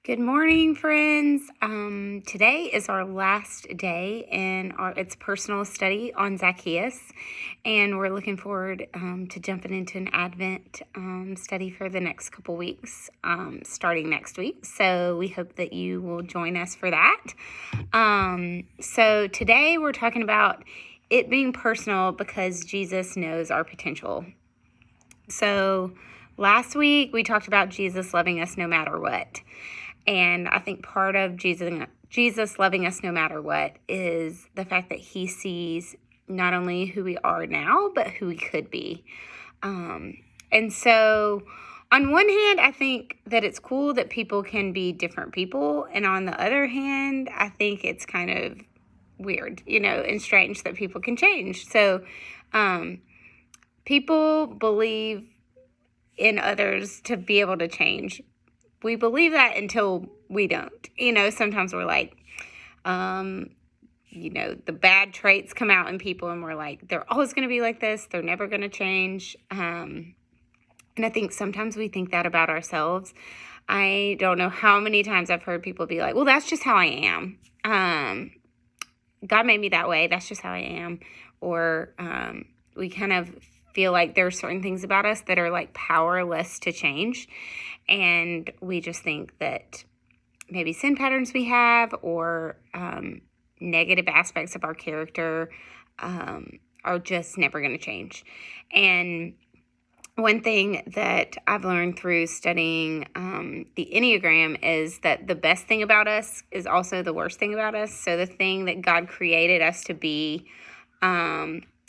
Good morning, friends. Today is our last day in it's personal study on Zacchaeus, and we're looking forward to jumping into an Advent study for the next couple weeks, starting next week. So we hope that you will join us for that. So today we're talking about it being personal because Jesus knows our potential. So last week we talked about Jesus loving us no matter what. And I think part of Jesus loving us no matter what is the fact that he sees not only who we are now, but who we could be. And so on one hand, I think that it's cool that people can be different people. And on the other hand, I think it's kind of weird, and strange that people can change. So people believe in others to be able to change. We believe that until we don't. Sometimes we're like, the bad traits come out in people and we're like, they're always going to be like this. They're never going to change. And I think sometimes we think that about ourselves. I don't know how many times I've heard people be like, well, that's just how I am. God made me that way. That's just how I am. Or we kind of feel like there are certain things about us that are like powerless to change. And we just think that maybe sin patterns we have or negative aspects of our character are just never going to change. And one thing that I've learned through studying the Enneagram is that the best thing about us is also the worst thing about us. So the thing that God created us to be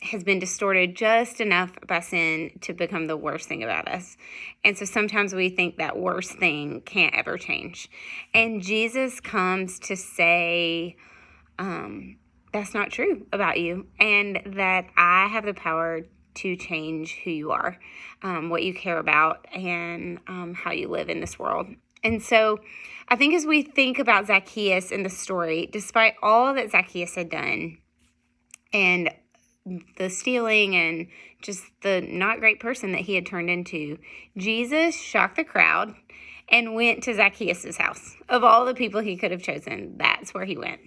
has been distorted just enough by sin to become the worst thing about us. And so sometimes we think that worst thing can't ever change. And Jesus comes to say, that's not true about you, and that I have the power to change who you are, what you care about, and how you live in this world. And so I think as we think about Zacchaeus in the story, despite all that Zacchaeus had done, and the stealing and just the not great person that he had turned into, Jesus shocked the crowd and went to Zacchaeus' house. Of all the people he could have chosen, that's where he went.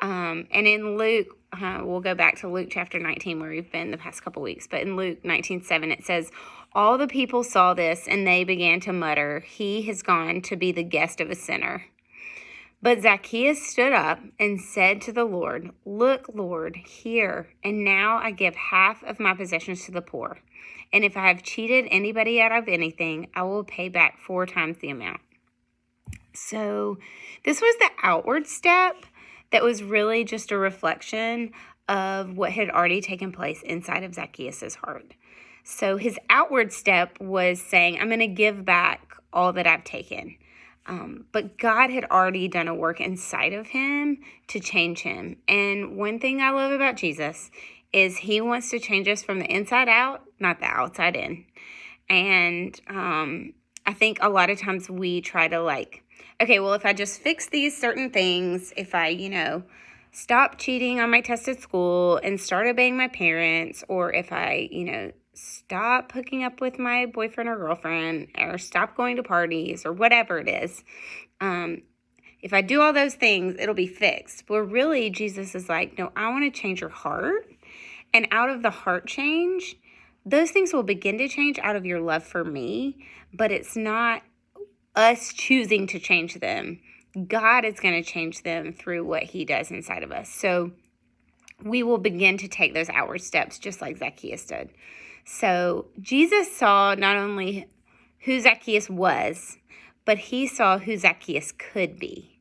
And in Luke, we'll go back to Luke chapter 19 where we've been the past couple weeks, but in Luke 19:7 it says, all the people saw this and they began to mutter, he has gone to be the guest of a sinner. But Zacchaeus stood up and said to the Lord, look, Lord, here, and now I give half of my possessions to the poor. And if I have cheated anybody out of anything, I will pay back 4 times the amount. So this was the outward step that was really just a reflection of what had already taken place inside of Zacchaeus' heart. So his outward step was saying, I'm going to give back all that I've taken. But God had already done a work inside of him to change him. And one thing I love about Jesus is he wants to change us from the inside out, not the outside in. And I think a lot of times we try to okay, well, if I just fix these certain things, if I, stop cheating on my test at school and start obeying my parents, or if I, stop hooking up with my boyfriend or girlfriend, or stop going to parties, or whatever it is. If I do all those things, it'll be fixed. Well, really, Jesus is like, no, I want to change your heart. And out of the heart change, those things will begin to change out of your love for me. But it's not us choosing to change them. God is going to change them through what he does inside of us. So we will begin to take those outward steps just like Zacchaeus did. So Jesus saw not only who Zacchaeus was, but he saw who Zacchaeus could be.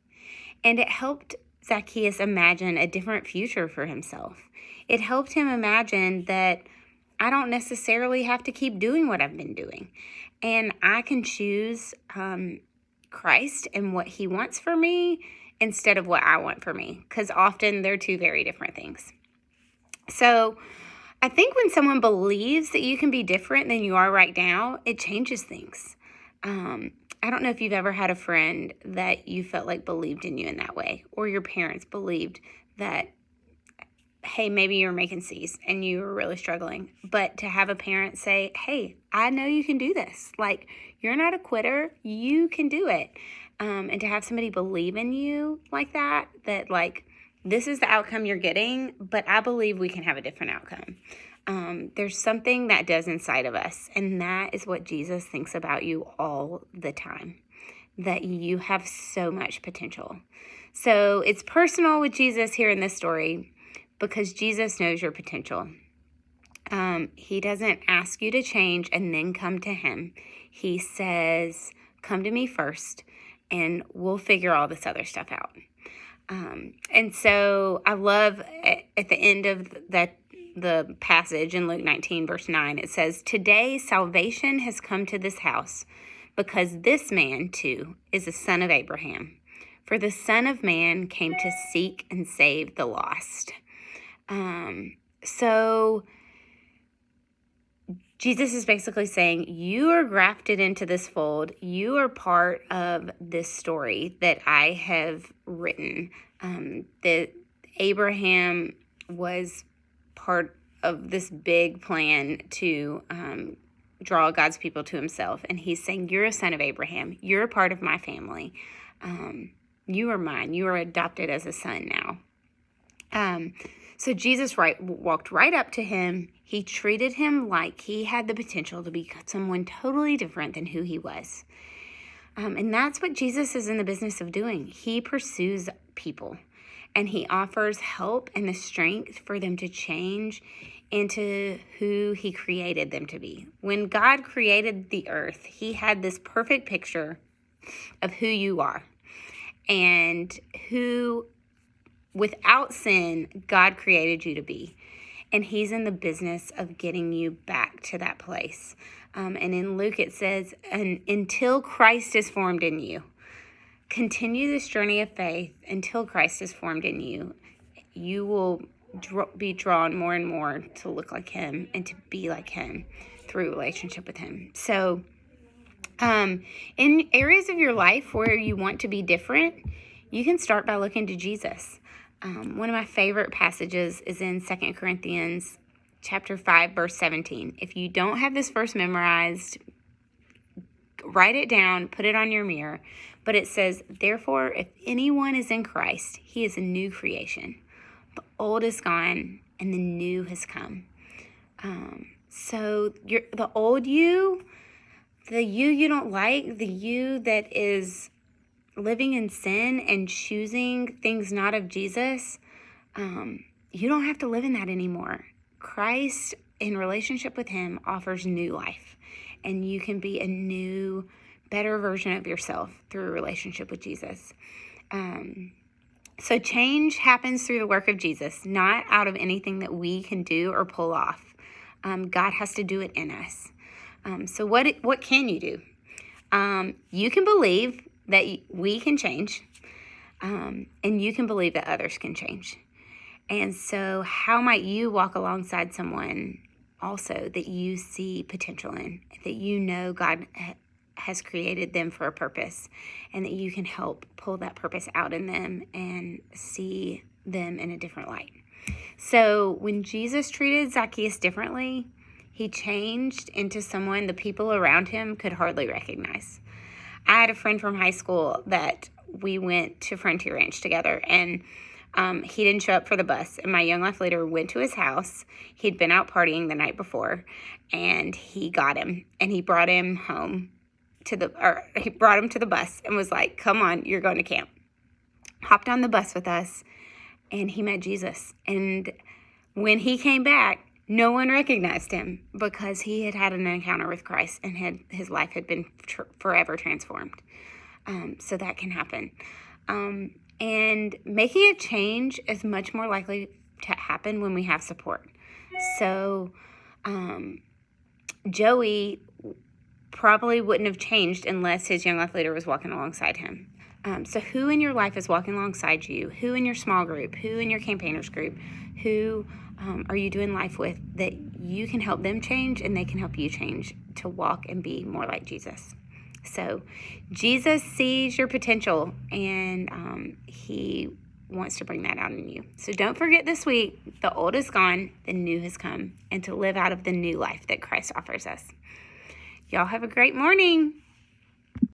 And it helped Zacchaeus imagine a different future for himself. It helped him imagine that I don't necessarily have to keep doing what I've been doing. And I can choose Christ and what he wants for me instead of what I want for me. Because often they're two very different things. So I think when someone believes that you can be different than you are right now, it changes things. I don't know if you've ever had a friend that you felt like believed in you in that way, or your parents believed that, hey, maybe you were making C's and you were really struggling. But to have a parent say, hey, I know you can do this. Like, you're not a quitter. You can do it. and to have somebody believe in you like that, like, this is the outcome you're getting, but I believe we can have a different outcome. There's something that does inside of us, and that is what Jesus thinks about you all the time, that you have so much potential. So it's personal with Jesus here in this story because Jesus knows your potential. He doesn't ask you to change and then come to him. He says, come to me first, and we'll figure all this other stuff out. And so I love at the end of the passage in Luke 19, verse 9, it says, today salvation has come to this house because this man too is a son of Abraham. For the Son of Man came to seek and save the lost. So Jesus is basically saying, you are grafted into this fold. You are part of this story that I have written. That Abraham was part of this big plan to draw God's people to himself. And he's saying, you're a son of Abraham. You're a part of my family. You are mine. You are adopted as a son now. So Jesus walked right up to him. He treated him like he had the potential to be someone totally different than who he was. And that's what Jesus is in the business of doing. He pursues people, and he offers help and the strength for them to change into who he created them to be. When God created the earth, he had this perfect picture of who you are and who, without sin, God created you to be. And he's in the business of getting you back to that place. And in Luke it says, until Christ is formed in you. Continue this journey of faith until Christ is formed in you. You will be drawn more and more to look like him and to be like him through relationship with him. So in areas of your life where you want to be different, you can start by looking to Jesus. One of my favorite passages is in 2 Corinthians chapter 5, verse 17. If you don't have this verse memorized, write it down, put it on your mirror. But it says, therefore, if anyone is in Christ, he is a new creation. The old is gone and the new has come. So the old you, the you don't like, the you that is living in sin and choosing things not of Jesus, you don't have to live in that anymore. Christ, in relationship with him, offers new life, and you can be a new, better version of yourself through a relationship with Jesus. So change happens through the work of Jesus, not out of anything that we can do or pull off. God has to do it in us. So what can you do? You can believe that we can change, and you can believe that others can change. And so how might you walk alongside someone also that you see potential in, that you know God has created them for a purpose, and that you can help pull that purpose out in them and see them in a different light? So when Jesus treated Zacchaeus differently, he changed into someone the people around him could hardly recognize. I had a friend from high school that we went to Frontier Ranch together, and he didn't show up for the bus. And my Young Life leader went to his house. He'd been out partying the night before, and he got him, and he brought him home he brought him to the bus and was like, come on, you're going to camp. Hopped on the bus with us, and he met Jesus. And when he came back, no one recognized him because he had had an encounter with Christ and his life had been forever transformed. So that can happen. And making a change is much more likely to happen when we have support. So Joey probably wouldn't have changed unless his Young Life leader was walking alongside him. So who in your life is walking alongside you? Who in your small group? Who in your campaigners group? Who are you doing life with that you can help them change and they can help you change to walk and be more like Jesus? So Jesus sees your potential, and he wants to bring that out in you. So don't forget this week, the old is gone, the new has come, and to live out of the new life that Christ offers us. Y'all have a great morning.